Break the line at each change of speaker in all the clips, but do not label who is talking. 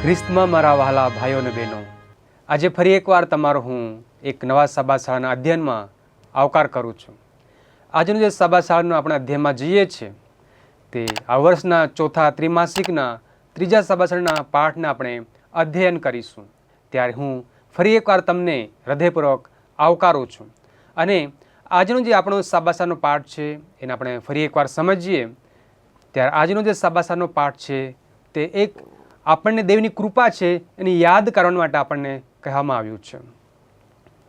ખ્રિસ્તમાં મારા વહાલા ભાઈઓ અને બહેનો, આજે ફરી એકવાર તમારો હું એક નવા સભાશાળાના અધ્યયનમાં આવકાર કરું છું. આજનું જે સભાશાળાનું આપણે અધ્યયનમાં જઈએ છીએ તે આ વર્ષના ચોથા ત્રિમાસિકના ત્રીજા સભાશાળાના પાઠને આપણે અધ્યયન કરીશું. ત્યારે હું ફરી એકવાર તમને હૃદયપૂર્વક આવકારું છું. અને આજનો જે આપણો સભાશાળાનો પાઠ છે એને આપણે ફરી એકવાર સમજીએ. ત્યારે આજનો જે સભાશાળાનો પાઠ છે તે એક આપણને દેવની કૃપા છે એની યાદ કરવા માટે આપણને કહેવામાં આવ્યું છે.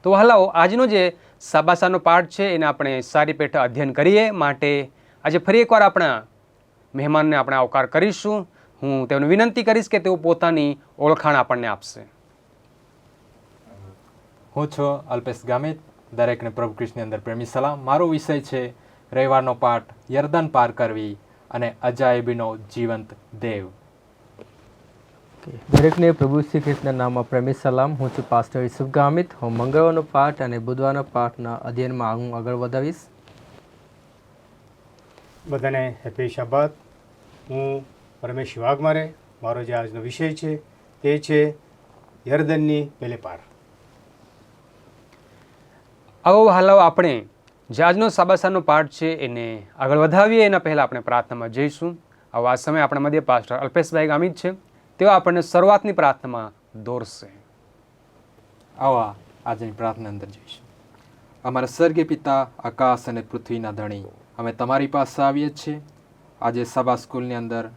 તો હાલાઓ આજનો જે સભાશાળાનો પાઠ છે એને આપણે સારી પેઠે અધ્યયન કરીએ. માટે આજે ફરી એકવાર આપણા મહેમાનને આપણે આવકાર કરીશું. હું તેમને વિનંતી કરીશ કે તેઓ પોતાની ઓળખાણ આપણને આપશે.
હું છું અલ્પેશ ગામિત. દરેકને પ્રભુ કૃષ્ણની અંદર પ્રેમી સલામ. મારો વિષય છે રવિવારનો પાઠ યર્દન પાર કરવી અને અજાયબીનો જીવંત દેવ.
દરેકને પ્રભુ શ્રી કૃષ્ણના નામમાં પ્રેમી સલામ. હું છું પાસ્ટર યુસુફ ગામિત. હું મંગળવારનો પાઠ અને બુધવારના પાઠના અધ્યયનમાં હું આગળ વધાવીશ.
બધાને હેપી શબ્બાત. હું પરમેશ વાઘમારે. મારો જે આજનો વિષય છે તે છે યર્દનની પેલે પાર.
આવો હાલાઓ આપણે જે આજનો સભાશાળાનો પાઠ છે એને આગળ વધાવીએ એના પહેલાં આપણે પ્રાર્થનામાં જઈશું. આવો આ સમયે આપણા મધ્ય પાસ્ટર અલ્પેશભાઈ ગામિત છે. તેઓ આપણને શરૂઆતની પ્રાર્થનામાં દોરશે.
આવા આજની પ્રાર્થના અંદર જઈશું. અમારા સ્વર્ગીય પિતા, આકાશ અને પૃથ્વીના ધણી, અમે તમારી પાસે આવીએ છીએ. આજે સભા સ્કૂલની અંદર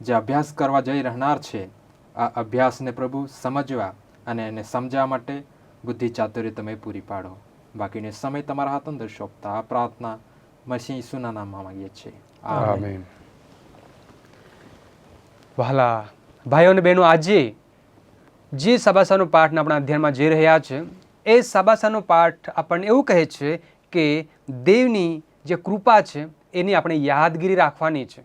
જે અભ્યાસ કરવા જઈ રહેનાર છે આ અભ્યાસને પ્રભુ સમજવા અને એને સમજવા માટે બુદ્ધિ ચાતુર્ય તમે પૂરી પાડો. બાકીનો સમય તમારા હાથ અંદર સોંપતા આ પ્રાર્થના મસીહ ઈસુના નામમાં માંગીએ છીએ.
આમેન. વહાલા ભાઈઓ અને બહેનો, આજે જે સભાશાળાનો પાઠના આપણા અધ્યયનમાં જઈ રહ્યા છે એ સભાશાળાનો પાઠ આપણને એવું કહે છે કે દેવની જે કૃપા છે એની આપણે યાદગીરી રાખવાની છે.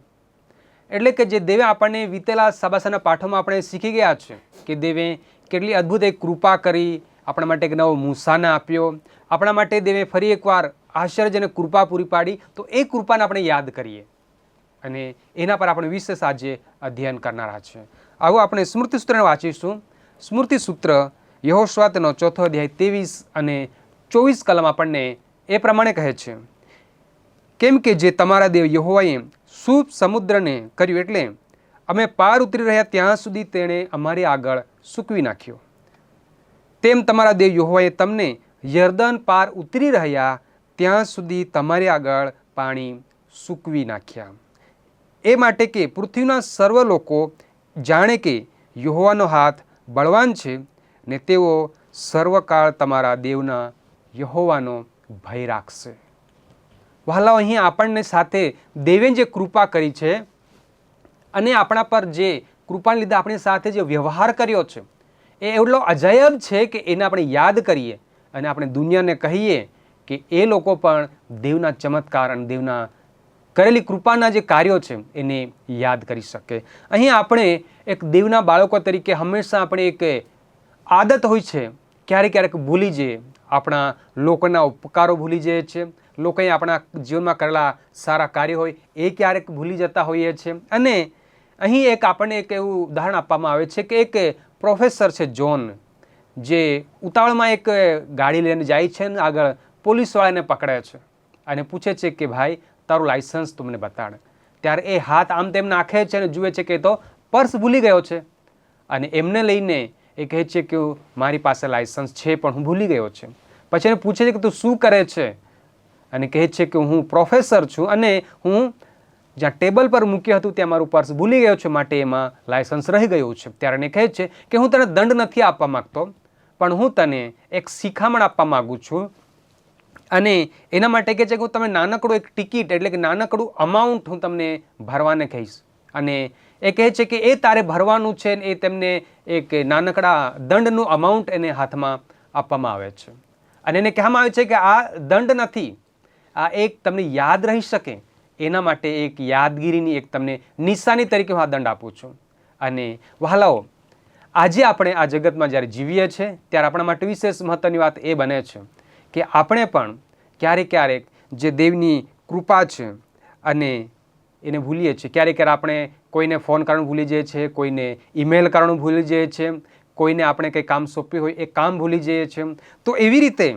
એટલે કે જે દેવે આપણને વીતેલા સભાશાળાના પાઠોમાં આપણે શીખી ગયા છે કે દેવે કેટલી અદ્ભુત એક કૃપા કરી, આપણા માટે એક નવો મૂસાને આપ્યો, આપણા માટે દેવે ફરી એકવાર આશ્ચર્યજનક કૃપા પૂરી પાડી. તો એ કૃપાને આપણે યાદ કરીએ અને એના પર આપણે વિશેષ આજે અધ્યયન કરનારા છે. આવું આપણે સ્મૃતિસૂત્રને વાંચીશું. સ્મૃતિસૂત્ર યહોશુઆનો 4 અધ્યાય 23 અને 24 કલમ આપણને એ પ્રમાણે કહે છે, કેમ કે જે તમારા દેવ યહોવાએ શુભ સમુદ્રને કર્યું, એટલે અમે પાર ઉતરી રહ્યા ત્યાં સુધી તેણે અમારી આગળ સૂકવી નાખ્યો, તેમ તમારા દેવ યહોવાએ તમને યર્દન પાર ઉતરી રહ્યા ત્યાં સુધી તમારી આગળ પાણી સૂકવી નાખ્યા. એ માટે કે પૃથ્વીના સર્વ લોકો જાણે કે યહોવાનો હાથ બળવાન છે ને તેઓ સર્વકાળ તમારા દેવના યહોવાનો ભય રાખશે. વહાલાઓ, અહીં આપણને સાથે દેવે જે કૃપા કરી છે અને આપણા પર જે કૃપાને લીધે આપણી સાથે જે વ્યવહાર કર્યો છે એ એટલો અજાયબ છે કે એને આપણે યાદ કરીએ અને આપણે દુનિયાને કહીએ કે એ લોકો પણ દેવના ચમત્કાર અને દેવના કરેલી કૃપાના જે કાર્યો છે એને યાદ કરી શકે. અહીં આપણે એક દેવના બાળકો તરીકે હંમેશા આપણે એક આદત હોય છે ક્યારેક ક્યારેક ભૂલી જઈએ, આપણા લોકોના ઉપકારો ભૂલી જઈએ છીએ, લોકોએ આપણા જીવનમાં કરેલા સારા કાર્યો હોય એ ક્યારેક ભૂલી જતા હોઈએ છીએ. અને અહીં એક આપણને એક એવું ઉદાહરણ આપવામાં આવે છે કે એક પ્રોફેસર છે જોન, જે ઉતાવળમાં એક ગાડી લઈને જાય છે અને આગળ પોલીસવાળાને પકડે છે અને પૂછે છે કે ભાઈ તારું લાઇસન્સ તું મને બતાડ. ત્યારે એ હાથ આમ તેમ નાખે છે અને જુએ છે કે તો પર્સ ભૂલી ગયો છે અને એમને લઈને એ કહે છે કે મારી પાસે લાઇસન્સ છે પણ હું ભૂલી ગયો છે. પછી એને પૂછે છે કે તું શું કરે છે અને કહે છે કે હું પ્રોફેસર છું અને હું જ્યાં ટેબલ પર મૂક્યું હતું ત્યાં મારું પર્સ ભૂલી ગયો છું, માટે એમાં લાયસન્સ રહી ગયું છે. ત્યારે એને કહે છે કે હું તને દંડ નથી આપવા માગતો, પણ હું તને એક શિખામણ આપવા માગું છું. અને એના માટે કહે છે કે હું તમને નાનકડું એક ટિકિટ એટલે કે નાનકડું અમાઉન્ટ હું તમને ભરવાને કહીશ. અને એ કહે છે કે એ તારે ભરવાનું છે. એ તેમને એક નાનકડા દંડનું અમાઉન્ટ એને હાથમાં આપવામાં આવે છે અને એને કહેવામાં આવે છે કે આ દંડ નથી, આ એક તમને યાદ રહી શકે એના માટે એક યાદગીરીની એક તમને નિશાની તરીકે હું આ દંડ આપું છું. અને વહાલાઓ, આજે આપણે આ જગતમાં જ્યારે જીવીએ છીએ ત્યારે આપણા માટે વિશેષ મહત્ત્વની વાત એ બને છે કે આપણે પણ ક્યારેક ક્યારેક જે દેવની કૃપા છે અને એને ભૂલીએ છીએ. ક્યારેક આપણે કોઈને ફોન કરવાનું ભૂલી જઈએ છીએ, કોઈને ઈમેલ કરવાનું ભૂલી જઈએ છીએ, કોઈને આપણે કંઈ કામ સોંપ્યું હોય એ કામ ભૂલી જઈએ છીએ. તો એવી રીતે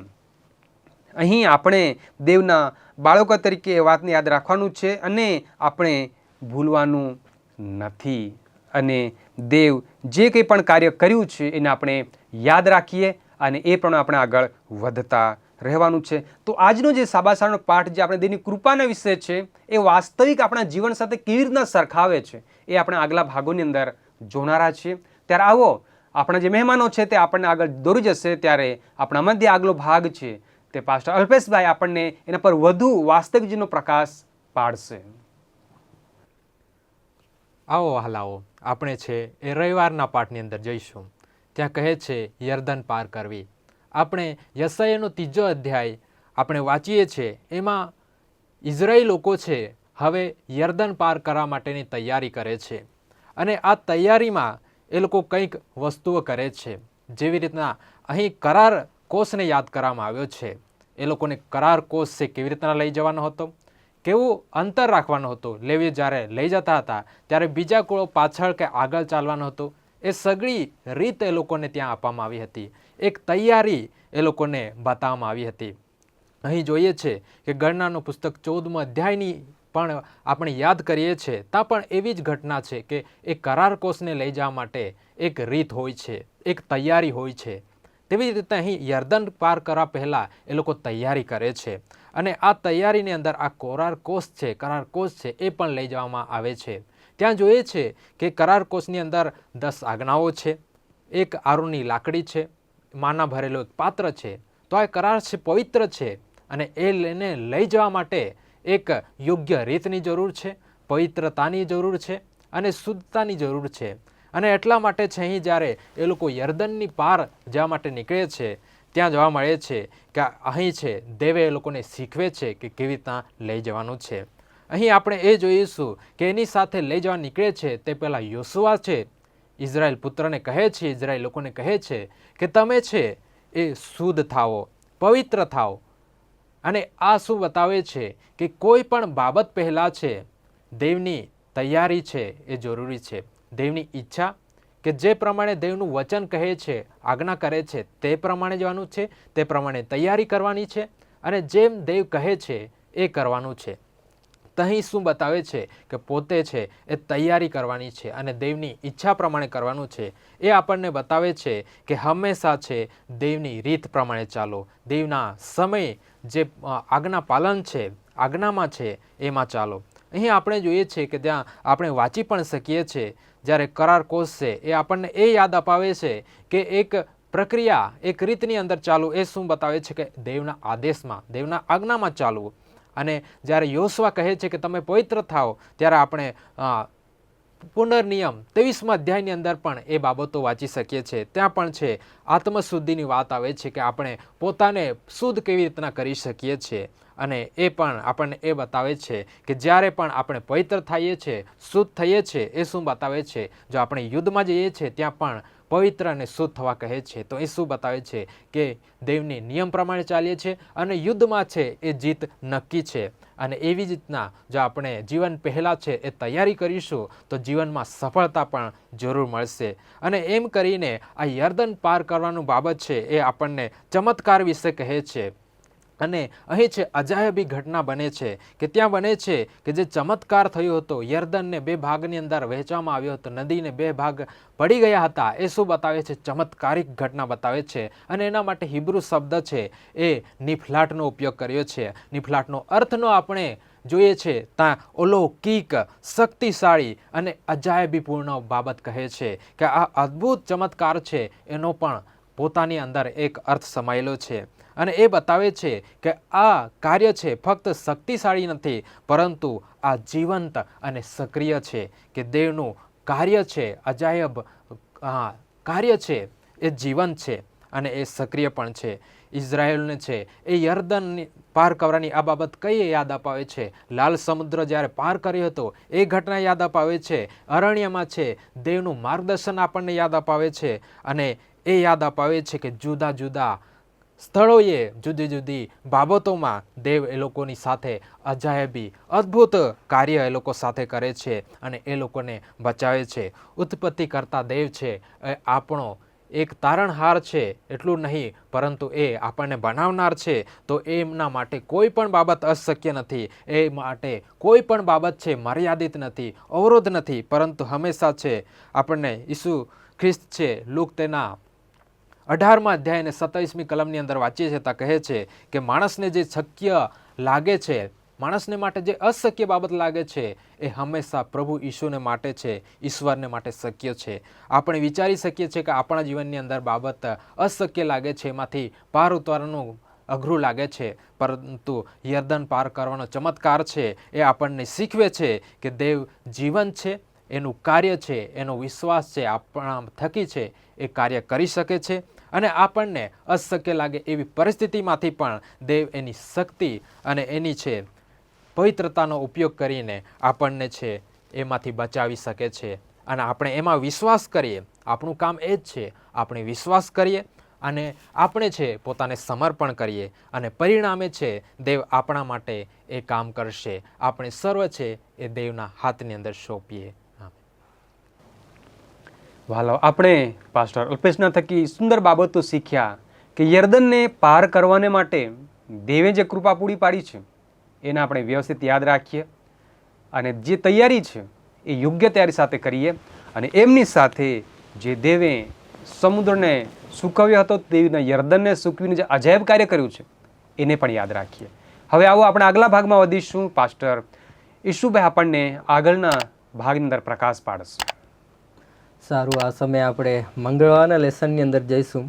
અહીં આપણે દેવના બાળકો તરીકે એ વાતને યાદ રાખવાનું છે અને આપણે ભૂલવાનું નથી. અને દેવ જે કંઈ પણ કાર્ય કર્યું છે એને આપણે યાદ રાખીએ અને એ પ્રમાણે આપણે આગળ વધતા રહેવાનું છે. તો આજનો જે સાબાસારનો પાઠ જે આપણે દેવની કૃપાના વિશે છે એ વાસ્તવિક આપણા જીવન સાથે કેવી રીતના સરખાવે છે એ આપણે આગલા ભાગોની અંદર જોનારા છીએ. ત્યારે આવો આપણા જે મહેમાનો છે તે આપણને આગળ દોરી જશે. ત્યારે આપણા મધ્ય આગલો ભાગ છે તે પાસ્ટર અલ્પેશભાઈ આપણને એના પર વધુ વાસ્તવિક જીવનનો પ્રકાશ પાડશે.
આવો વહાલાઓ, આપણે છે એ રવિવારના પાઠની અંદર જઈશું. ત્યાં કહે છે યર્દન પાર કરવી. આપણે યશાયાનો 3 અધ્યાય આપણે વાંચીએ છીએ. એમાં ઇઝરાયેલ લોકો છે હવે યર્દન પાર કરવા માટેની તૈયારી કરે છે અને આ તૈયારીમાં એ લોકો કંઈક વસ્તુઓ કરે છે. જેવી રીતના અહીં કરાર કોષને યાદ કરવામાં આવ્યો છે. એ લોકોને કરાર કોષ છે કેવી રીતના લઈ જવાનો હતો, કેવું અંતર રાખવાનો હતો. લેવી જ્યારે લઈ જતા હતા ત્યારે બીજા કુળો પાછળ કે આગળ ચાલવાનો હતો. એ સગળી રીત એ લોકોને ત્યાં આપવામાં આવી હતી. એક તૈયારી એ લોકોને બતાવવામાં આવી હતી. અહીં જોઈએ છે કે ગણનાનું પુસ્તક 14મા અધ્યાયની પણ આપણે યાદ કરીએ છીએ. ત્યાં પણ એવી જ ઘટના છે કે એ કરાર કોષને લઈ જવા માટે એક રીત હોય છે, એક તૈયારી હોય છે. તેવી જ રીતે અહીં યર્દન પાર કરવા પહેલાં એ લોકો તૈયારી કરે છે અને આ તૈયારીની અંદર આ કરાર કોષ છે એ પણ લઈ જવામાં આવે છે. ત્યાં જોઈએ છે કે કરાર કોષની અંદર 10 આજ્ઞાઓ છે, એક આરોની લાકડી છે, માના ભરેલો એક પાત્ર છે. તો આ કરાર છે પવિત્ર છે અને એ લઈને લઈ જવા માટે એક યોગ્ય રીતની જરૂર છે, પવિત્રતાની જરૂર છે અને શુદ્ધતાની જરૂર છે. અને એટલા માટે છે અહીં જ્યારે એ લોકો યર્દનની પાર જવા માટે નીકળે છે ત્યાં જોવા મળે છે કે અહીં છે દેવે એ લોકોને શીખવે છે કે કેવી રીતના લઈ જવાનું છે. અહીં આપણે એ જોઈશું કે એની સાથે લઈ જવા નીકળે છે તે પહેલાં યોશુઆ છે ઇઝરાયલ પુત્રને કહે છે, ઇઝરાયલ લોકોને કહે છે કે તમે છે એ શુદ્ધ થાઓ, પવિત્ર થાઓ. અને આ શું બતાવે છે કે કોઈ પણ બાબત પહેલાં છે દેવની તૈયારી છે એ જરૂરી છે. દેવની ઈચ્છા કે જે પ્રમાણે દેવનું વચન કહે છે, આજ્ઞા કરે છે તે પ્રમાણે જવાનું છે, તે પ્રમાણે તૈયારી કરવાની છે અને જેમ દેવ કહે છે એ કરવાનું છે. અહીં શું બતાવે છે કે પોતે છે એ તૈયારી કરવાની છે અને દેવની ઈચ્છા પ્રમાણે કરવાનું છે. એ આપણને બતાવે છે કે હંમેશા છે દેવની રીત પ્રમાણે ચાલો, દેવના સમય જે આજ્ઞા પાલન છે, આજ્ઞામાં છે એમાં ચાલો. અહીં આપણે જોઈએ છીએ કે ત્યાં આપણે વાંચી પણ શકીએ છીએ જ્યારે કરાર કોષ છે એ આપણને એ યાદ અપાવે છે કે એક પ્રક્રિયા, એક રીતની અંદર ચાલવું. એ શું બતાવે છે કે દેવના આદેશમાં, દેવના આજ્ઞામાં ચાલવું. અને જ્યારે યોશુઆ કહે છે કે તમે પવિત્ર થાઓ ત્યારે આપણે પુનર્નિયમ 23મા અધ્યાયની અંદર પણ એ બાબતો વાંચી શકીએ છીએ. ત્યાં પણ છે આત્મશુદ્ધિની વાત આવે છે કે આપણે પોતાને શુદ્ધ કેવી રીતના કરી શકીએ છીએ. અને એ પણ આપણને એ બતાવે છે કે જ્યારે પણ આપણે પવિત્ર થઈએ છીએ, શુદ્ધ થઈએ છીએ, એ શું બતાવે છે જો આપણે યુદ્ધમાં જઈએ છીએ ત્યાં પણ પવિત્ર અને શુદ્ધ થવા કહે છે. તો એ શું બતાવે છે કે દેવની નિયમ પ્રમાણે ચાલીએ છીએ અને યુદ્ધમાં છે એ જીત નક્કી છે. અને એવી જ રીતના જો આપણે જીવન પહેલાં છે એ તૈયારી કરીશું તો જીવનમાં સફળતા પણ જરૂર મળશે. અને એમ કરીને આ યર્દન પાર કરવાનું બાબત છે એ આપણને ચમત્કાર વિશે કહે છે. અને અહીં છે અજાયબી ઘટના બને છે કે ત્યાં બને છે કે જે ચમત્કાર થયો હતો, યર્દનને 2 ભાગની અંદર વહેંચવામાં આવ્યો હતો, નદીને 2 ભાગ પડી ગયા હતા. એ શું બતાવે છે? ચમત્કારિક ઘટના બતાવે છે. અને એના માટે હિબ્રુ શબ્દ છે એ નિફલાટનો ઉપયોગ કર્યો છે. નિફલાટનો અર્થનો આપણે જોઈએ છે ત્યાં અલૌકિક, શક્તિશાળી અને અજાયબીપૂર્ણ બાબત કહે છે કે આ અદ્ભુત ચમત્કાર છે એનો પણ પોતાની અંદર એક અર્થ સમાયેલો છે. અને એ બતાવે છે કે આ કાર્ય છે ફક્ત શક્તિશાળી નથી પરંતુ આ જીવંત અને સક્રિય છે કે દેવનું કાર્ય છે, અજાયબ કાર્ય છે એ જીવંત છે અને એ સક્રિય પણ છે. ઇઝરાયેલને છે એ યર્દન પાર કરવાની આ બાબત કઈ યાદ અપાવે છે? લાલ સમુદ્ર જ્યારે પાર કર્યો હતો એ ઘટના યાદ અપાવે છે. અરણ્યમાં છે દેવનું માર્ગદર્શન આપણને યાદ અપાવે છે. અને એ યાદ અપાવે છે કે જુદા જુદા સ્થળોએ જુદી જુદી બાબતોમાં દેવ એ લોકોની સાથે અજાયબી અદ્ભુત કાર્ય એ લોકો સાથે કરે છે અને એ લોકોને બચાવે છે. ઉત્પત્તિ કરતા દેવ છે એ આપણો એક તારણહાર છે. એટલું નહીં પરંતુ એ આપણને બનાવનાર છે. તો એમના માટે કોઈ પણ બાબત અશક્ય નથી. એ માટે કોઈ પણ બાબત છે મર્યાદિત નથી, અવરોધ નથી, પરંતુ હંમેશા છે આપણને ઈસુ ખ્રિસ્ત છે લુક તેના 18મા અધ્યાય અને 27મી કલમની અંદર વાંચીએ છીએ, ત્યાં કહે છે કે માણસને જે શક્ય લાગે છે, માણસને માટે જે અશક્ય બાબત લાગે છે એ હંમેશા પ્રભુ ઈશુને માટે છે, ઈશ્વરને માટે શક્ય છે. આપણે વિચારી શકીએ છીએ કે આપણા જીવનની અંદર બાબત અશક્ય લાગે છે, એમાંથી પાર ઉતારવાનું અઘરું લાગે છે, પરંતુ યર્દન પાર કરવાનો ચમત્કાર છે એ આપણને શીખવે છે કે દેવ જીવન છે, એનું કાર્ય છે, એનો વિશ્વાસ છે આપણા થકી છે એ કાર્ય કરી શકે છે. અને આપણને અશક્ય લાગે એવી પરિસ્થિતિમાંથી પણ દેવ એની શક્તિ અને એની છે પવિત્રતાનો ઉપયોગ કરીને આપણને છે એમાંથી બચાવી શકે છે. અને આપણે એમાં વિશ્વાસ કરીએ. આપણું કામ એ જ છે, આપણે વિશ્વાસ કરીએ અને આપણે છે પોતાને સમર્પણ કરીએ અને પરિણામે છે દેવ આપણા માટે એ કામ કરશે. આપણે સર્વ છે એ દેવના હાથની અંદર સોંપીએ.
વાલો, આપણે પાસ્ટર અલ્પેશના થકી સુંદર બાબતો શીખ્યા કે યર્દનને પાર કરવાને માટે દેવે જે કૃપા પૂરી પાડી છે એને આપણે વ્યવસ્થિત યાદ રાખીએ અને જે તૈયારી છે એ યોગ્ય તૈયારી સાથે કરીએ. અને એમની સાથે જે દેવે સમુદ્રને સૂકવ્યો હતો, દેવીના યર્દનને સૂકવીને જે અજાયબ કાર્ય કર્યું છે એને પણ યાદ રાખીએ. હવે આવો આપણે આગલા ભાગમાં વધીશું. પાસ્ટર ઈશુભાઈ આપણને આગળના ભાગની અંદર પ્રકાશ પાડશે.
સારું, આ સમયે આપણે મંગળવારના લેસનની અંદર જઈશું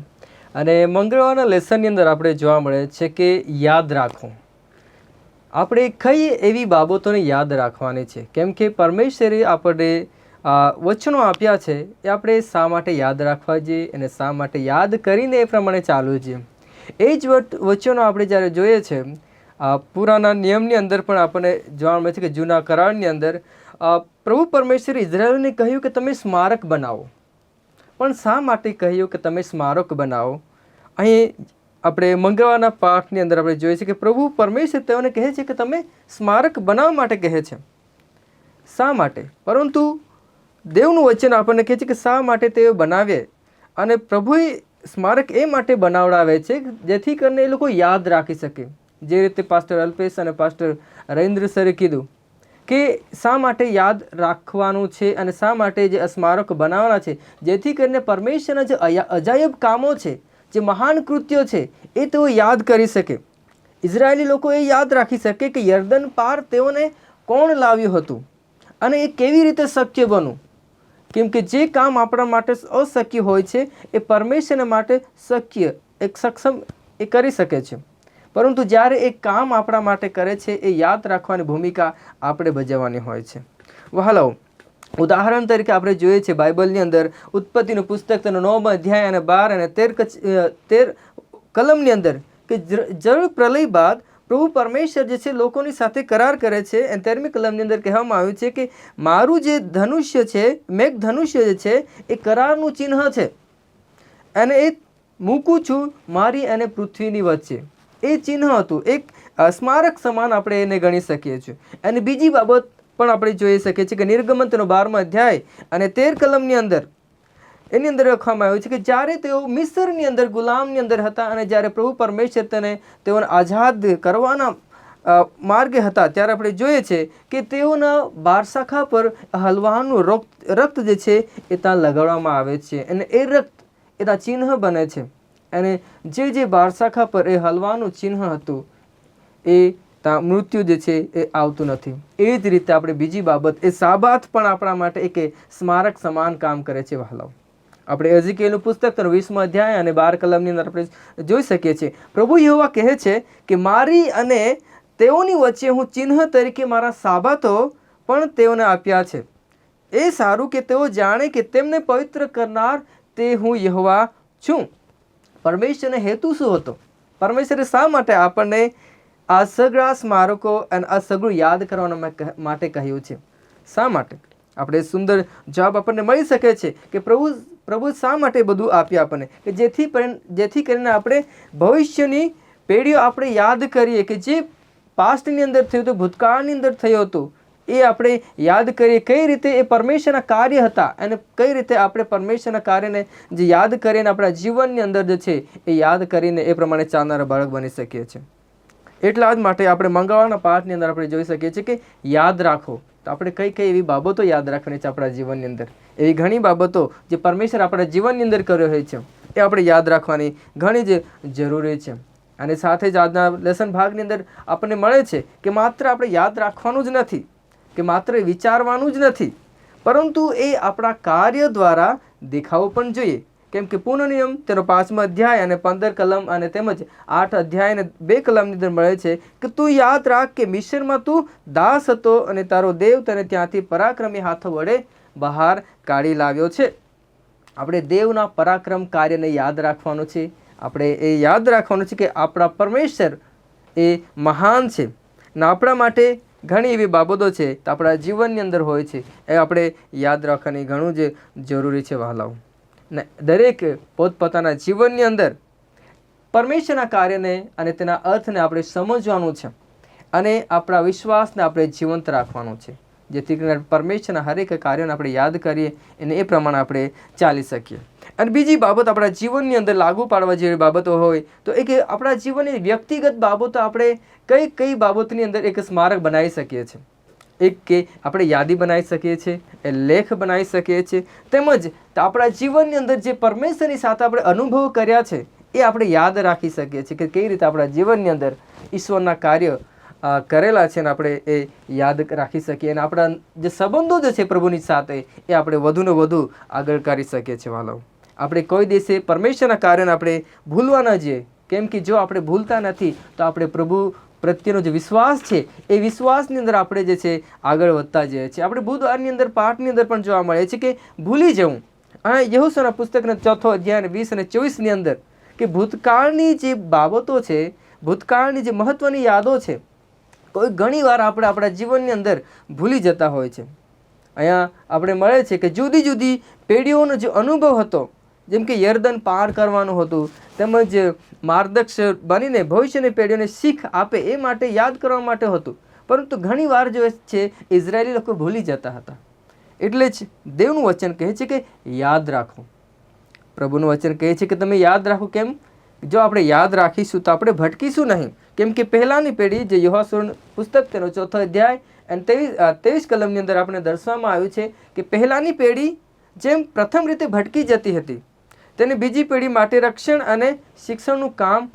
અને મંગળવારના લેસનની અંદર આપણે જોવા મળે છે કે યાદ રાખવું. આપણે કઈ એવી બાબતોને યાદ રાખવાની છે, કેમ કે પરમેશ્વરે આપણને વચનો આપ્યા છે એ આપણે શા માટે યાદ રાખવા જોઈએ અને શા માટે યાદ કરીને એ પ્રમાણે ચાલવું જોઈએ. એ જ વચનો આપણે જ્યારે જોઈએ છે પુરાના નિયમની અંદર પણ આપણને જોવા મળે છે કે જૂના કરારની અંદર પ્રભુ પરમેશ્વરે ઇઝરાયલને કહ્યું કે તમે સ્મારક બનાવો. પણ શા માટે કહ્યું કે તમે સ્મારક બનાવો? અહીં આપણે મંગળવારના પાઠની અંદર આપણે જોઈએ છીએ કે પ્રભુ પરમેશ્વર તેઓને કહે છે કે તમે સ્મારક બનાવવા માટે કહે છે. શા માટે? પરંતુ દેવનું વચન આપણને કહે છે કે શા માટે તેઓ બનાવે. અને પ્રભુએ સ્મારક એ માટે બનાવડાવે છે જેથી કરીને એ લોકો યાદ રાખી શકે. જે રીતે પાસ્ટર અલ્પેશ અને પાસ્ટર રવિન્દ્ર સરે કીધું કે શા માટે યાદ રાખવાનું છે અને શા માટે જે સ્મારક બનાવવાના છે, જેથી કરીને પરમેશ્વરના જે અજાયબ કામો છે, જે મહાન કૃત્યો છે એ તેઓ યાદ કરી શકે. ઇઝરાયેલી લોકો એ યાદ રાખી શકે કે યર્દન પાર તેઓને કોણ લાવ્યું હતું અને એ કેવી રીતે શક્ય બન્યું. કેમ કે જે કામ આપણા માટે અશક્ય હોય છે એ પરમેશ્વરના માટે શક્ય, એક સક્ષમ એ કરી શકે છે. પરંતુ જ્યારે એ કામ આપણા માટે કરે છે એ યાદ રાખવાની ભૂમિકા આપણે ભજવવાની હોય છે. વહાલો, ઉદાહરણ તરીકે આપણે જોઈએ છીએ બાઇબલની અંદર ઉત્પત્તિનું પુસ્તક તેનો 9મા અધ્યાય અને 12 અને 13 કલમની અંદર કે જળ પ્રલય બાદ પ્રભુ પરમેશ્વર જે છે લોકોની સાથે કરાર કરે છે. અને 13મી કલમની અંદર કહેવામાં આવ્યું છે કે મારું જે ધનુષ્ય છે, મેઘ ધનુષ્ય જે છે એ કરારનું ચિહ્ન છે અને એ મૂકું છું મારી અને પૃથ્વીની વચ્ચે. એ ચિહ્ન હતું, એક સ્મારક સમાન આપણે એને ગણી શકીએ છીએ. અને બીજી બાબત પણ આપણે જોઈ શકીએ છીએ કે નિર્ગમન તેનો 12મા અધ્યાય અને 13 કલમની અંદર એની અંદર લખવામાં આવ્યું છે કે જ્યારે તેઓ મિસ્રની અંદર ગુલામની અંદર હતા અને જ્યારે પ્રભુ પરમેશ્વર તેઓને આઝાદ કરવાના માર્ગે હતા, ત્યારે આપણે જોઈએ છે કે તેઓના બારશાખા પર હલવાનું રક્ત જે છે એ ત્યાં લગાડવામાં આવે છે અને એ રક્ત એ ત્યાં ચિહ્ન બને છે. અને જે બારશાખા પર એ હલવાનું ચિહ્ન હતું એ ત્યાં મૃત્યુ જે છે એ આવતું નથી. એ જ રીતે આપણે બીજી બાબત એ સાબાત પણ આપણા માટે એક સ્મારક સમાન કામ કરે છે. વહાલાઓ, આપણે એઝેકીએલનું પુસ્તક 20મા અધ્યાય અને 12 કલમની અંદર આપણે જોઈ શકીએ છીએ પ્રભુ યહોવા કહે છે કે મારી અને તેઓની વચ્ચે હું ચિહ્ન તરીકે મારા સાબાતો પણ તેઓને આપ્યા છે. એ સારું કે તેઓ જાણે કે તેમને પવિત્ર કરનાર તે હું યહોવા છું. પરમેશ્વરનો હેતુ શું હતો? પરમેશ્વરે શા માટે આપણને આ સગળા સ્મારકો અને આ સગળું યાદ કરવાના માટે કહ્યું છે? શા માટે? આપણે સુંદર જવાબ આપણને મળી શકે છે કે પ્રભુ પ્રભુ શા માટે બધું આપ્યું આપણને, કે જેથી કરીને આપણે ભવિષ્યની પેઢીઓ આપણે યાદ કરીએ કે જે પાસ્ટની અંદર થયું હતું, ભૂતકાળની અંદર થયું હતું, એ આપણે યાદ કરીએ કઈ રીતે એ પરમેશ્વરના કાર્ય હતા અને કઈ રીતે આપણે પરમેશ્વરના કાર્યને જે યાદ કરીને આપણા જીવનની અંદર જે છે એ યાદ કરીને એ પ્રમાણે ચાલનારા બાળક બની શકીએ છીએ. એટલા જ માટે આપણે મંગળવારના પાઠની અંદર આપણે જોઈ શકીએ છીએ કે યાદ રાખો. તો આપણે કઈ કઈ એવી બાબતો યાદ રાખવાની છે આપણા જીવનની અંદર, એવી ઘણી બાબતો જે પરમેશ્વર આપણા જીવનની અંદર કર્યો હોય છે એ આપણે યાદ રાખવાની ઘણી જ જરૂરી છે. અને સાથે જ આજના લેસન ભાગની અંદર આપણને મળે છે કે માત્ર આપણે યાદ રાખવાનું જ નથી, કે માત્ર વિચારવાનું જ નથી, પરંતુ એ આપણા કાર્ય દ્વારા દેખાવું પણ જોઈએ. કેમ કે પુનઃનિયમ તેનો 5મો અધ્યાય અને 15 કલમ અને તેમજ 8 અધ્યાય અને 2 કલમની અંદર મળે છે કે તું યાદ રાખ કે મિસ્રમાં તું દાસ હતો અને તારો દેવ તને ત્યાંથી પરાક્રમી હાથો વડે બહાર કાઢી લાવ્યો છે. આપણે દેવના પરાક્રમ કાર્યને યાદ રાખવાનું છે. આપણે એ યાદ રાખવાનું છે કે આપણા પરમેશ્વર એ મહાન છે ને આપણા માટે ઘણી એવી બાબતો છે તો આપણા જીવનની અંદર હોય છે, એ આપણે યાદ રાખવાની ઘણું જ જરૂરી છે વહાલાઓ. ને દરેક પોતપોતાના જીવનની અંદર પરમેશ્વરના કાર્યને અને તેના અર્થને આપણે સમજવાનું છે અને આપણા વિશ્વાસને આપણે જીવંત રાખવાનું છે, જેથી કરીને પરમેશ્વરના હરેક કાર્યોને આપણે યાદ કરીએ અને એ પ્રમાણે આપણે ચાલી શકીએ. અને બીજી બાબત આપણા જીવનની અંદર લાગુ પાડવા જેવી બાબતો હોય તો એક આપણા જીવનની વ્યક્તિગત બાબતો આપણે કઈ કઈ બાબતની અંદર એક સ્મારક બનાવી શકીએ છીએ. એક કે આપણે યાદી બનાવી શકીએ છીએ, એ લેખ બનાવી શકીએ છીએ, તેમજ આપણા જીવનની અંદર જે પરમેશ્વરની સાથે આપણે અનુભવ કર્યા છે એ આપણે યાદ રાખી શકીએ છીએ કે કઈ રીતે આપણા જીવનની અંદર ઈશ્વરના કાર્ય કરેલા છે ને આપણે એ યાદ રાખી શકીએ અને આપણા જે સંબંધો જે છે પ્રભુની સાથે એ આપણે વધુને વધુ આગળ કરી શકીએ છીએ. વાલો, આપણે કોઈ દિવસે પરમેશ્વરના કાર્યને આપણે ભૂલવા ન જઈએ, કેમ કે જો આપણે ભૂલતા નથી તો આપણે પ્રભુ પ્રત્યેનો જે વિશ્વાસ છે એ વિશ્વાસની અંદર આપણે જે છે આગળ વધતા જઈએ છીએ. આપણે બુધવારની અંદર પાઠની અંદર પણ જોવા મળે છે કે ભૂલી જવું. આ યહોશુઆના પુસ્તકના 4 અધ્યાય 20 અને 24ની અંદર કે ભૂતકાળની જે બાબતો છે, ભૂતકાળની જે મહત્વની યાદો છે, કોઈ ઘણી વાર આપણે આપણા જીવનની અંદર ભૂલી જતા હોય છે. અહીંયા આપણે મળે છે કે જુદી જુદી પેઢીઓનો જે અનુભવ હતો, જેમ કે યર્દન પાર કરવાનું હતું, તેમજ માર્ગદર્શક બનીને ભવિષ્યની પેઢીઓને શીખ આપે એ માટે યાદ કરવા માટે હતું, પરંતુ ઘણી વાર જો છે ઇઝરાયેલી લોકો ભૂલી જતા હતા. એટલે જ દેવનું વચન કહે છે કે યાદ રાખો. પ્રભુનું વચન કહે છે કે તમે યાદ રાખો. કેમ? જો આપણે યાદ રાખીશું તો આપણે ભટકીશું નહીં. કેમ કે પહેલાંની પેઢી જે યહોશુઆનું પુસ્તક તેનો 4 અધ્યાય અને 23 કલમની અંદર આપણે દર્શાવવામાં આવ્યું છે કે પહેલાંની પેઢી જેમ પ્રથમ રીતે ભટકી જતી હતી, તેને બીજી પેઢી માટે રક્ષણ અને શિક્ષણનું કામ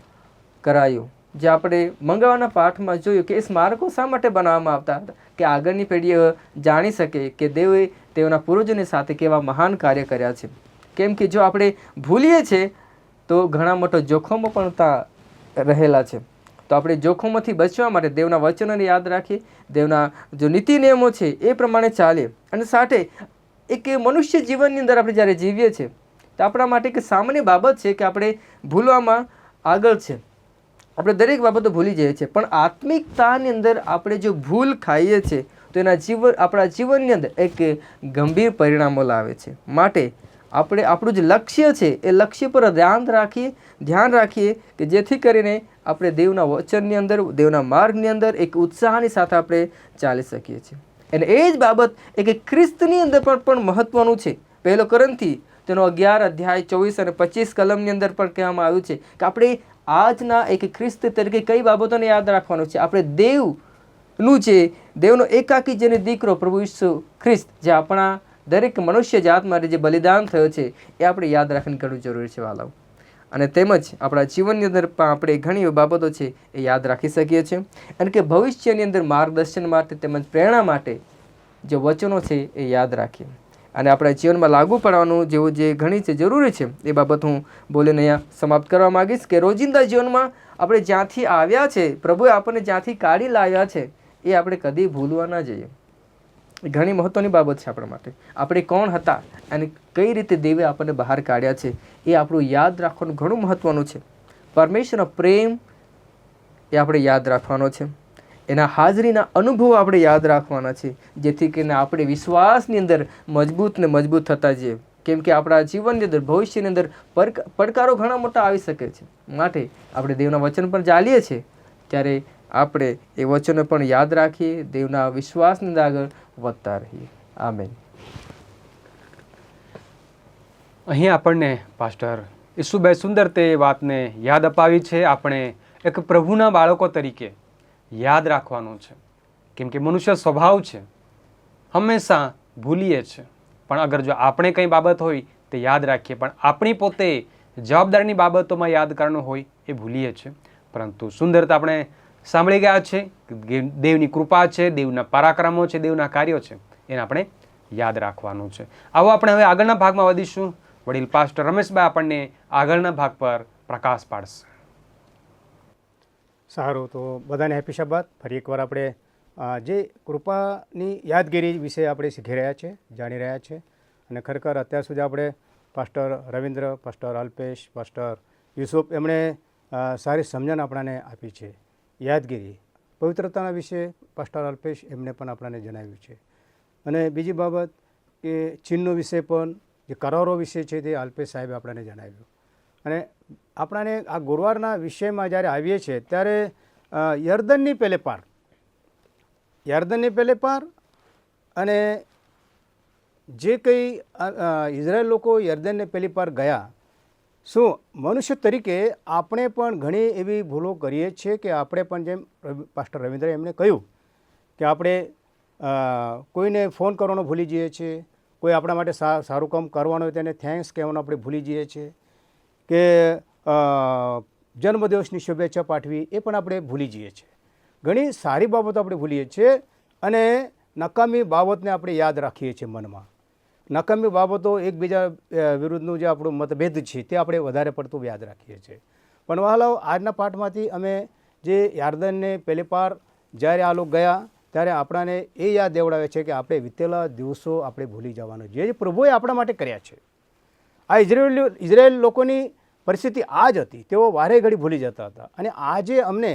કરાયું. જે આપણે મંગળવારના પાઠમાં જોયું કે એ સ્મારકો શા માટે બનાવવામાં આવતા હતા, કે આગળની પેઢીઓ જાણી શકે કે દેવે તેઓના પૂર્વજોની સાથે કેવા મહાન કાર્ય કર્યા છે. કેમ કે જો આપણે ભૂલીએ છીએ તો ઘણા મોટા જોખમો પણ ત્યાં રહેલા છે. તો આપણે જોખમોથી બચવા માટે દેવના વચનોને યાદ રાખીએ, દેવના જો નીતિ નિયમો છે એ પ્રમાણે ચાલીએ. અને સાથે એક મનુષ્ય જીવનની અંદર આપણે જ્યારે જીવીએ છીએ તો આપણા માટે એક સામાન્ય બાબત છે કે આપણે ભૂલવામાં આગળ છે. આપણે દરેક બાબતો ભૂલી જઈએ છીએ, પણ આત્મિકતાની અંદર આપણે જો ભૂલ ખાઈએ છીએ તો એના આપણા જીવનની અંદર એક ગંભીર પરિણામો લાવે છે. માટે આપણે આપણું જે લક્ષ્ય છે એ લક્ષ્ય પર ધ્યાન રાખીએ કે જેથી કરીને આપણે દેવના વચનની અંદર, દેવના માર્ગની અંદર એક ઉત્સાહની સાથે આપણે ચાલી શકીએ છીએ. અને એ જ બાબત એક ખ્રિસ્તની અંદર પણ મહત્વનું છે. 1 કોરિન્થી તેનો 11 અધ્યાય 24 અને 25 કલમની અંદર પણ કહેવામાં આવ્યું છે કે આપણે આજના એક ખ્રિસ્ત તરીકે કઈ બાબતોને યાદ રાખવાનું છે. આપણે દેવનું જે દેવનો એકાકી જેને દીકરો પ્રભુ ઈસુ ખ્રિસ્ત, જે આપણા દરેક મનુષ્ય જાત માટે જે બલિદાન થયો છે એ આપણે યાદ રાખવાની ઘણું જરૂરી છે વાલાઓ. અને તેમજ આપણા જીવનની અંદર પણ આપણે ઘણી બાબતો છે એ યાદ રાખી શકીએ છીએ. અને કે ભવિષ્યની અંદર માર્ગદર્શન માટે તેમજ પ્રેરણા માટે જે વચનો છે એ યાદ રાખીએ અને આપણા જીવનમાં લાગુ પડવાનું જેવું જે ઘણી છે જરૂરી છે એ બાબત હું બોલીને અહીંયા સમાપ્ત કરવા માગીશ. કે રોજિંદા જીવનમાં આપણે જ્યાંથી આવ્યા છે, પ્રભુએ આપણને જ્યાંથી કાઢી લાવ્યા છે એ આપણે કદી ભૂલવા ન જઈએ. ઘણી મહત્વની બાબત છે આપણા માટે. આપણે કોણ હતા અને કઈ રીતે દેવે આપણને બહાર કાઢ્યા છે એ આપણું યાદ રાખવાનું ઘણું મહત્વનું છે. પરમેશ્વરનો પ્રેમ એ આપણે યાદ રાખવાનો છે. એના હાજરીના અનુભવો આપણે યાદ રાખવાના છે, જેથી કરીને આપણે વિશ્વાસની અંદર મજબૂત થતા જઈએ. કેમ કે આપણા જીવનની અંદર ભવિષ્યની અંદર પડકારો ઘણા મોટા આવી શકે છે. માટે આપણે દેવના વચન પર ચાલીએ છીએ ત્યારે આપણે એ વચનો પણ યાદ રાખીએ, દેવના વિશ્વાસની અંદર આગળ વધતા રહીએ. આમેન.
અહીં આપણને પાસ્ટર ઈસુભાઈ સુંદર તે વાતને યાદ અપાવી છે. આપણે એક પ્રભુના બાળકો તરીકે યાદ રાખવાનું છે, કેમ કે મનુષ્ય સ્વભાવ છે, હંમેશા ભૂલીએ છે. પણ અગર જો આપણે કંઈ બાબત હોય તે યાદ રાખીએ, પણ આપણી પોતે જવાબદારીની બાબતોમાં યાદ કરવાનું હોય એ ભૂલીએ છીએ. પરંતુ સુંદરતા આપણે સાંભળી ગયા છે કે દેવની કૃપા છે, દેવના પરાક્રમો છે, દેવના કાર્યો છે, એને આપણે યાદ રાખવાનું છે. આવો આપણે હવે આગળના ભાગમાં વધીશું. વડીલ પાસ્ટર રમેશભાઈ આપણને આગળના ભાગ પર પ્રકાશ પાડશે.
સારું, તો બધાને હેપી શબ્બાત. ફરી એકવાર આપણે જે કૃપાની યાદગીરી વિશે આપણે શીખી રહ્યા છે, જાણી રહ્યા છે. અને ખરેખર અત્યાર સુધી આપણે pastor Ravindra, pastor Alpesh, pastor Yusuf એમણે સારી સમજણ આપણાને આપી છે. યાદગીરી પવિત્રતાના વિશે પાસ્ટર અલ્પેશ એમણે પણ આપણાને જણાવ્યું છે. અને બીજી બાબત કે ચિહ્નો વિશે પણ, જે કરારો વિશે છે તે અલ્પેશ સાહેબે આપણાને જણાવ્યું. અને આપણાને આ ગુરુવારના વિષયમાં જ્યારે આવીએ છીએ ત્યારે યર્દનની પેલે પાર, યર્દનની પેલે પાર અને જે કંઈ ઇઝરાયેલ લોકો યર્દનને પેલી પાર ગયા, શું મનુષ્ય તરીકે આપણે પણ ઘણી એવી ભૂલો કરીએ છીએ કે આપણે પણ જેમ પાસ્ટર રવિન્દ્ર એમણે કહ્યું કે આપણે કોઈને ફોન કરવાનો ભૂલી જઈએ છીએ, કોઈ આપણા માટે સારું કામ કરવાનું હોય તેને થેન્ક્સ કહેવાનું આપણે ભૂલી જઈએ છીએ, કે જન્મદિવસની શુભેચ્છા પાઠવી એ પણ આપણે ભૂલી જઈએ છીએ. ઘણી સારી બાબતો આપણે ભૂલીએ છીએ અને નકામી બાબતને આપણે યાદ રાખીએ છીએ મનમાં. નકામી બાબતો એકબીજા વિરુદ્ધનું જે આપણું મતભેદ છે તે આપણે વધારે પડતું યાદ રાખીએ છીએ. પણ વહાલાઓ, આજના પાઠમાંથી અમે જે યાર્દનને પેલે પાર જ્યારે આ લોકો ગયા ત્યારે આપણાને એ યાદ દેવડાવે છે કે આપણે વીતેલા દિવસો આપણે ભૂલી જવાનું, જે પ્રભુએ આપણા માટે કર્યા છે. આ ઇઝરાયેલ લોકોની પરિસ્થિતિ આ જ હતી, તેઓ વારે ઘડી ભૂલી જતા હતા. અને આજે અમને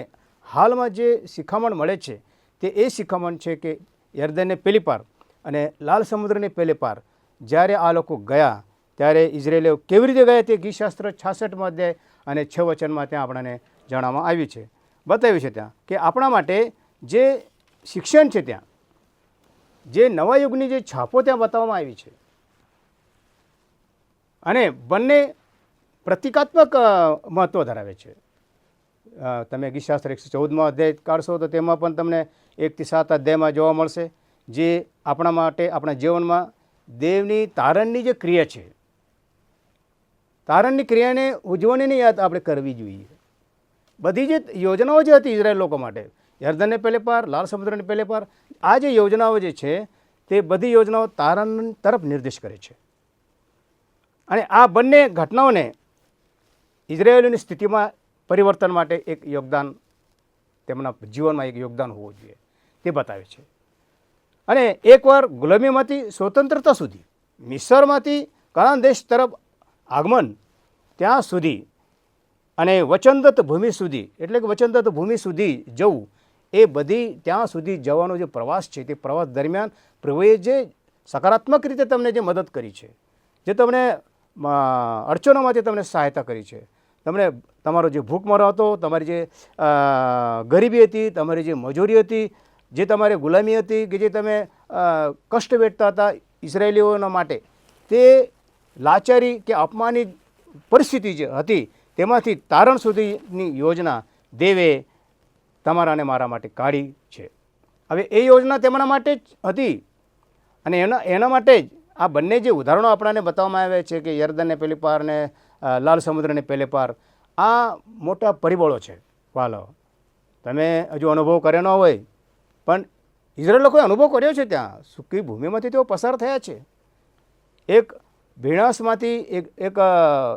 હાલમાં જે શિખામણ મળે છે તે એ શિખામણ છે કે યર્દનને પેલી પાર અને લાલ સમુદ્રને પેલે પાર જ્યારે આ લોકો ગયા ત્યારે ઇઝરાયેલીઓ કેવી રીતે ગયા તે ગીતશાસ્ત્ર 66માં અધ્યાય અને 6 વચનમાં ત્યાં આપણને જણાવવામાં આવ્યું છે, બતાવ્યું છે ત્યાં કે આપણા માટે જે શિક્ષણ છે, ત્યાં જે નવા યુગની જે છાપો ત્યાં બતાવવામાં આવી છે. અને બંને પ્રતિકાત્મક મહત્ત્વ ધરાવે છે. તમે ગીતશાસ્ત્ર 114માં અધ્યાય કાઢશો તો તેમાં પણ તમને 1 થી 7 અધ્યાયમાં જોવા મળશે, જે આપણા માટે આપણા જીવનમાં દેવની તારણની જે ક્રિયા છે, તારણની ક્રિયાને ઉજવણીની યાદ આપણે કરવી જોઈએ. બધી જે યોજનાઓ જે હતી ઇઝરાયેલ લોકો માટે, યર્દનને પેલે પાર, લાલ સમુદ્રને પેલે પાર, આ જે યોજનાઓ જે છે તે બધી યોજનાઓ તારણ તરફ નિર્દેશ કરે છે. અને આ બંને ઘટનાઓને ઇઝરાયેલીની સ્થિતિમાં પરિવર્તન માટે એક યોગદાન, તેમના જીવનમાં એક યોગદાન હોવું જોઈએ તે બતાવે છે. અને એકવાર ગુલામીમાંથી સ્વતંત્રતા સુધી, મિસરમાંથી કનાન દેશ તરફ આગમન ત્યાં સુધી અને વચનદત્ત ભૂમિ સુધી, એટલે કે વચનદત્ત ભૂમિ સુધી જવું, એ બધી ત્યાં સુધી જવાનો જે પ્રવાસ છે તે પ્રવાસ દરમિયાન પ્રભુએ જે સકારાત્મક રીતે તમને જે મદદ કરી છે, જે તમને અડચણોમાંથી તમને સહાયતા કરી છે, તમને તમારો જે ભૂખમરો હતો, તમારી જે ગરીબી હતી, તમારી જે મજૂરી હતી, જે તમારી ગુલામી હતી, કે જે તમે કષ્ટ વેઠતા હતા ઇઝરાયેલીઓના માટે, તે લાચારી કે અપમાનિત પરિસ્થિતિ જે હતી તેમાંથી તારણ સુધીની યોજના દેવે તમારા અને મારા માટે કાઢી છે. હવે એ યોજના તેમના માટે જ હતી અને એના માટે જ આ બંને જે ઉદાહરણો આપણને બતાવવામાં આવ્યા છે કે યર્દનને પેલી પાર ને લાલ સમુદ્રને પેલે પાર, આ મોટા પરિબળો છે. વાલો, તમે હજુ અનુભવ કર્યો ન હોય પણ ઇઝરાયેલ લોકોએ અનુભવ કર્યો છે. ત્યાં સૂકી ભૂમિમાંથી તેઓ પસાર થયા છે. એક ભીણાશમાંથી એક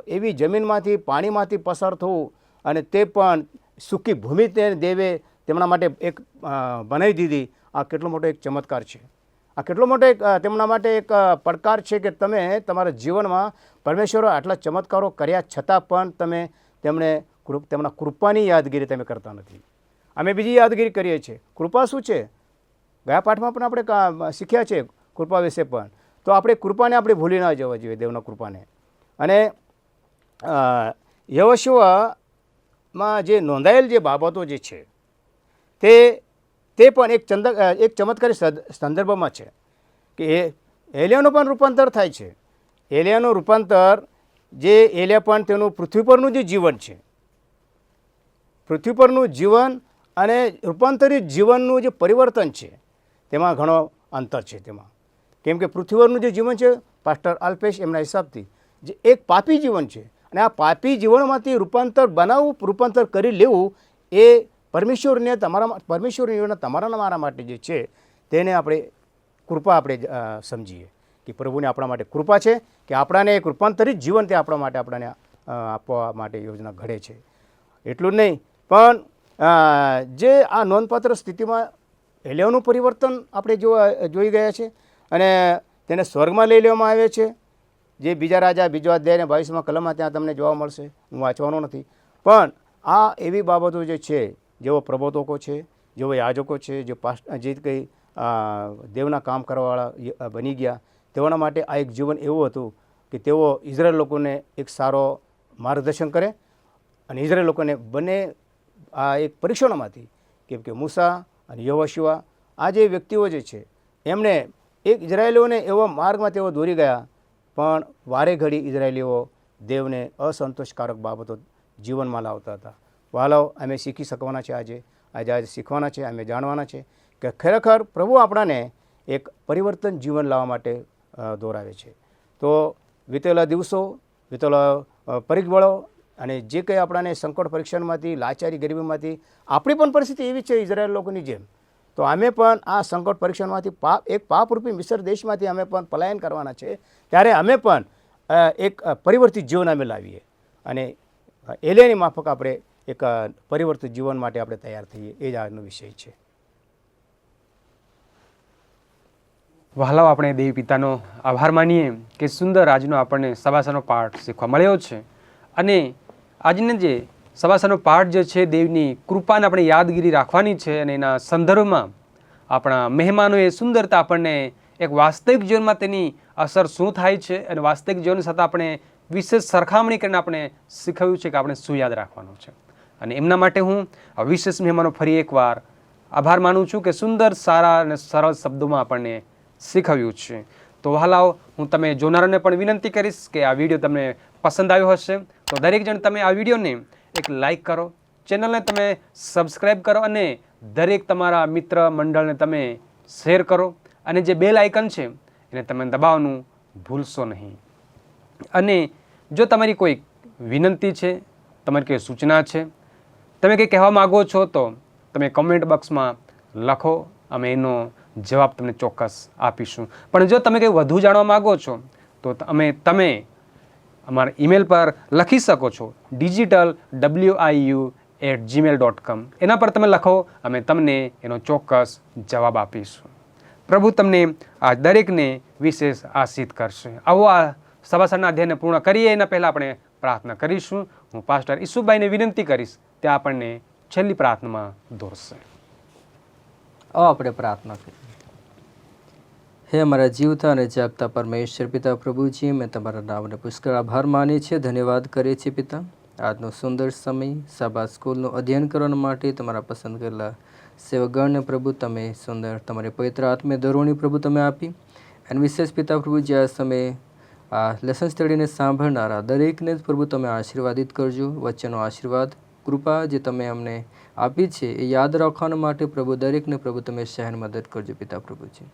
એવી જમીનમાંથી, પાણીમાંથી પસાર થવું, અને તે પણ સૂકી ભૂમિ તે દેવે તેમના માટે એક બનાવી દીધી. આ કેટલો મોટો એક ચમત્કાર છે. આ કેટલો મોટો એક તેમના માટે એક પડકાર છે કે તમે તમારા જીવનમાં પરમેશ્વરે આટલા ચમત્કારો કર્યા છતાં પણ તમે તેમના કૃપાની યાદગીરી તમે કરતા નથી. અમે બીજી યાદગીરી કરીએ છીએ. કૃપા શું છે? ગયા પાઠમાં પણ આપણે શીખ્યા છે કૃપા વિશે પણ. તો આપણે કૃપાને આપણે ભૂલી ના જવા જોઈએ, દેવના કૃપાને. અને યહોશુઆમાં જે નોંધાયેલ જે બાબતો જે છે તે પણ એક ચમત્કારી સંદર્ભમાં છે કે એલિયાનું પણ રૂપાંતર થાય છે. એલિયાનું રૂપાંતર જે એલિયા પણ તેનું પૃથ્વી પરનું જે જીવન છે, પૃથ્વી પરનું જીવન અને રૂપાંતરિત જીવનનું જે પરિવર્તન છે તેમાં ઘણો અંતર છે તેમાં. કેમ કે પૃથ્વી પરનું જે જીવન છે પાસ્ટર અલ્પેશ એમના હિસાબથી જે એક પાપી જીવન છે, અને આ પાપી જીવનમાંથી રૂપાંતર કરી લેવું એ પરમેશ્વરની તમારા મારા માટે જે છે તેને આપણે કૃપા આપણે સમજીએ કે પ્રભુને આપણા માટે કૃપા છે કે આપણાને એક રૂપાંતરિત જીવન તે આપણા માટે આપણને આપવા માટે યોજના ઘડે છે. એટલું જ નહીં પણ જે આ નોંધપાત્ર સ્થિતિમાં એલિયાનું પરિવર્તન આપણે જોઈ ગયા છે અને તેને સ્વર્ગમાં લઈ લેવામાં આવે છે. જે બીજા રાજા બીજો અધ્યાય 22માં કલમમાં ત્યાં તમને જોવા મળશે, હું વાંચવાનો નથી. પણ આ એવી બાબતો જે છે, જેઓ પ્રબોધકો છે, જેઓ યાજકો છે, જે કંઈ દેવના કામ કરવાવાળા બની ગયા, તેઓના માટે આ એક જીવન એવું હતું કે તેઓ ઇઝરાયલ લોકોને એક સારો માર્ગદર્શન કરે અને ઇઝરાયલ લોકોને બંને આ એક પરીક્ષણોમાંથી, કેમ કે મૂસા અને યહોશુઆ આ જે વ્યક્તિઓ જે છે એમણે એક ઇઝરાયેલીઓને એવો માર્ગમાં તેઓ દોરી ગયા, પણ વારે ઘડી ઇઝરાયેલીઓ દેવને અસંતોષકારક બાબતો જીવનમાં લાવતા હતા. વાલાઓ, અમે શીખી શકવાના છે આજે શીખવાના છે, અમે જાણવાના છે કે ખરેખર પ્રભુ આપણાને એક પરિવર્તન જીવન લાવવા માટે દોરાવે છે. તો વીતેલા દિવસો, વીતેલા પરિબળો અને જે કંઈ આપણાને સંકટ પરીક્ષણમાંથી, લાચારી ગરીબીમાંથી, આપણી પણ પરિસ્થિતિ એવી છે ઇઝરાયેલ લોકોની જેમ. તો અમે પણ આ સંકટ પરીક્ષણમાંથી એક પાપરૂપી મિસર દેશમાંથી અમે પણ પલાયન કરવાના છે. ત્યારે અમે પણ એક પરિવર્તિત જીવન અમે લાવીએ અને એલિયાની માફક આપણે એક પરિવર્તિત જીવન માટે આપણે તૈયાર થઈએ. એ જ આજનો વિષય છે.
વહાલાઓ, આપણે દેવી પિતાનો આભાર માનીએ કે સુંદર આજનો આપણને સબાસાનો પાઠ શીખવા મળ્યો છે. અને આજનો જે સબાસાનો પાઠ જે છે દેવની કૃપાને આપણે યાદગીરી રાખવાની છે, અને એના સંદર્ભમાં આપણા મહેમાનોએ સુંદરતા આપણને એક વાસ્તવિક જીવનમાં તેની અસર શું થાય છે અને વાસ્તવિક જીવન સાથે આપણે વિશેષ સરખામણી કરીને આપણે શીખવ્યું છે કે આપણે શું યાદ રાખવાનું છે. અને એમના માટે હું આ વિશેષ મહેમાનો ફરી એકવાર આભાર માનું છું કે સુંદર, સારા અને સરળ શબ્દોમાં આપણને શીખવ્યું છે. તો વહાલાઓ, હું તમે જોનારાને પણ વિનંતી કરીશ કે આ વિડીયો તમને પસંદ આવ્યો હશે તો દરેક જણ તમે આ વિડીયોને એક લાઈક કરો, ચેનલને તમે સબસ્ક્રાઈબ કરો અને દરેક તમારા મિત્ર મંડળને તમે શેર કરો. અને જે બેલ આઇકન છે એને તમે દબાવવાનું ભૂલશો નહીં. અને જો તમારી કોઈ વિનંતી છે, તમારી કોઈ સૂચના છે, તમે કંઈ કહેવા માગો છો તો તમે કમેન્ટ બોક્સમાં લખો, અમે એનો જવાબ તમને ચોક્કસ આપીશું. પણ જો તમે કંઈ વધુ જાણવા માગો છો તો તમે અમારા ઈમેલ પર લખી શકો છો digitalwiu@gmail.com. એના પર તમે લખો, અમે તમને એનો ચોક્કસ જવાબ આપીશું. પ્રભુ તમને આ દરેકને વિશેષ આશીષ કરશે. આવો આ સભાસદના અધ્યયનને પૂર્ણ કરીએ એના પહેલાં આપણે પ્રાર્થના કરીશું. હું પાસ્ટર ઈસુભાઈને વિનંતી કરીશ તે આપણને છેલ્લી પ્રાર્થનામાં દોરશે.
આપણે પ્રાર્થના કરીએ. હે અમારા જીવતા અને જાગતા પરમેશ્વર પિતા પ્રભુજી, મેં તમારા નામને પુષ્કળ આભાર માનીએ છીએ, ધન્યવાદ કરીએ છીએ પિતા. આજનો સુંદર સમય સાબા સ્કૂલનું અધ્યયન કરવા માટે તમારા પસંદ કરેલા સેવગણને પ્રભુ તમે સુંદર તમારી પવિત્ર આત્મે દરોણી પ્રભુ તમે આપી. અને વિશેષ પિતા પ્રભુજી, આ સમયે આ લેસન સ્ટડીને સાંભળનારા દરેકને જ પ્રભુ તમે આશીર્વાદિત કરજો. વચ્ચેનો આશીર્વાદ, કૃપા જે તમે અમને આપી છે એ યાદ રાખવા માટે પ્રભુ દરેકને પ્રભુ તમે સહાય મદદ કરજો પિતા પ્રભુજી.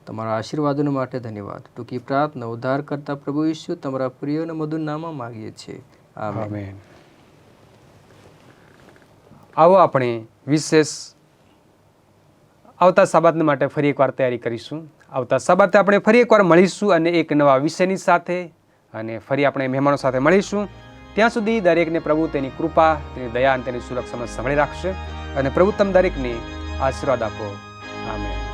તમારા આશીર્વાદોને માટે ધન્યવાદ. ટૂંકી પ્રાર્થના ઉદ્ધાર કરતા પ્રભુ ઈસુ તમારા પ્રિય અને મધુર નામમાં માગીએ છીએ. આમેન.
આવો આપણે વિશેષ આવતા સબાત માટે ફરી એકવાર તૈયારી કરીશું. આવતા સબાતે આપણે ફરી એકવાર મળીશું અને એક નવા વિષયની સાથે, અને ફરી આપણે મહેમાનો સાથે મળીશું. ત્યાં સુધી દરેકને પ્રભુ તેની કૃપા, તેની દયા અને તેની સુરક્ષામાં સંભાળી રાખશે. અને પ્રભુ તમ દરેકને આશીર્વાદ આપો. આમેન.